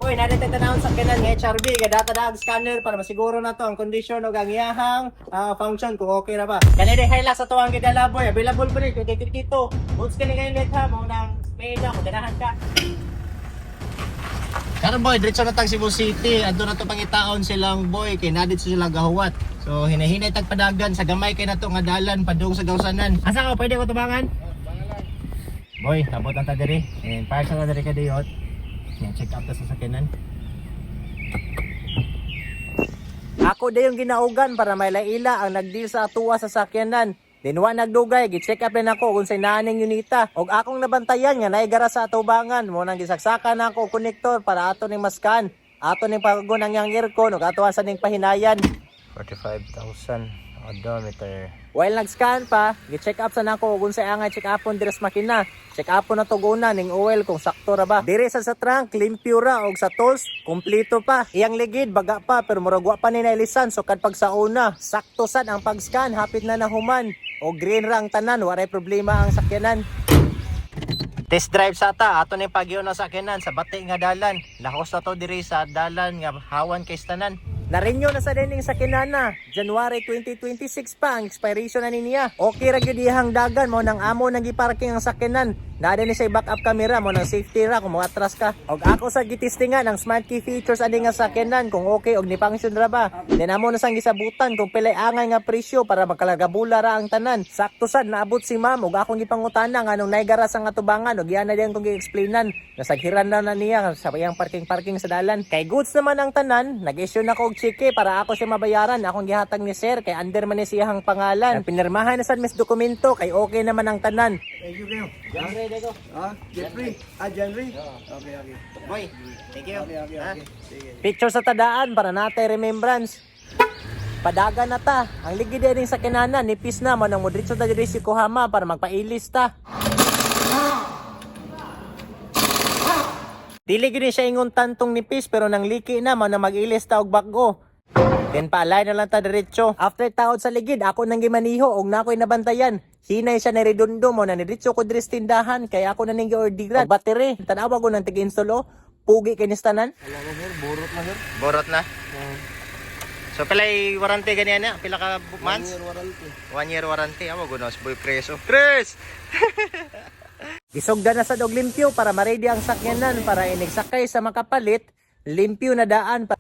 Uy, narito tanawon sa kanan ng HRB, data na ang scanner para masiguro na to ang kondisyon o ang iyahang function kung okay na ba. Kanina highlight sa tuwang gidala boy, available po rin kung dito. Once ka ngayon net ha, mo nang peda, maganahan ka. Karon boy, diretso na tag Cebu City, adto na to pangitaon silang boy kay nadit sila gahuwat. So hinahinay tag padagan sa gamay kay nato nga dalan padung sa gawsanan. Asa ka pwede ko tubangan? Boy, abot ang ta diri. And para sa diri ka diyot. Yan, check out ta sa sakyanan. Ako day yung ginaugan para may laila ang nagdeal sa atuwa sa sakyanan. Dinwa nagdugay, gi-check up din ako kung sa naaning unita. Og akong nabantayan nga naigara sa atubangan, mo nang gisaksakan na ako konektor para ato ning maskan. Ato ning paggunang yang aircon ug ato sa ning pahinayan. 45,000 odometer. While nag-scan pa, gi-check up sa nako kung sa angay check upon diri sa makina. Check upon na tuguna ning oil kung sakto ra ba. Diri sa trunk, limpyo ra og sa tools, kumpleto pa. Iyang ligid baga pa pero murag wa pa ni nailisan so kad pag sa una, sakto sad ang pag-scan, hapit na nahuman. O green ra ang tanan, waray problema ang sakyanan. Test drive sa ta, ato ni pagyo na sakyanan sa bati nga dalan. Lahos na to diri sa dalan nga hawan kay tanan. Narinyo na sa dining sakyanan na. January 2026 pa ang expiration na niya. Okay ra gyud dihang dagan mo nang amo nang giparking ang sakyanan. Nada ni say backup camera mo nang safety ra kung moatras ka. Og ako sa gitistingan ang smart key features ani nga sakyanan kung okay og ni function ra ba. Then amo na sang gisabutan kung pilay angay nga presyo para magkalagabula ra ang tanan. Sakto sad naabot si ma'am og akong gipangutana nga nung naigara sang atubangan og yan na diyan kong gi-explainan. Nasaghiran na niya sa iyang parking sa dalan. Kay goods naman ang tanan, nag-issue na ko og cheque para ako siya mabayaran. Akong gihatag ni sir kay under man ni siyang pangalan. Pinirmahan na sad mis dokumento kay okay naman ang tanan. Thank you, Leo. Janre dego. Jeffrey. Jeffrey? Okay. Boy, thank you. Okay. Sige. Picture sa tadaan para natay remembrance. Padagan na ta. Ang ligid din sa kinana nipis na mo nang modritso ta diri si Kohama para magpailis ta. Dili gyud siya ingon tantong nipis pero nang liki na mo na mag-ilis ta og bag-o. Then palay na lang ta diretso. After taod sa ligid, ako nang gimaniho og nakoy nabantayan. Hinay siya ni redondo mo na niretso ko diri sa tindahan kaya ako na ning gi-ordiran. Battery, tanawa ko nang tig-install pugi kay nistanan. Wala ko, sir. Burot na, sir. Borot na. So pilay warranty ganyan na, pila ka months? 1 year warranty. 1 year warranty. Amo gunos boy preso. Chris. Gisugda na sa dog limpyo para ma-ready ang sakyanan para inigsakay sa makapalit, limpyo na daan.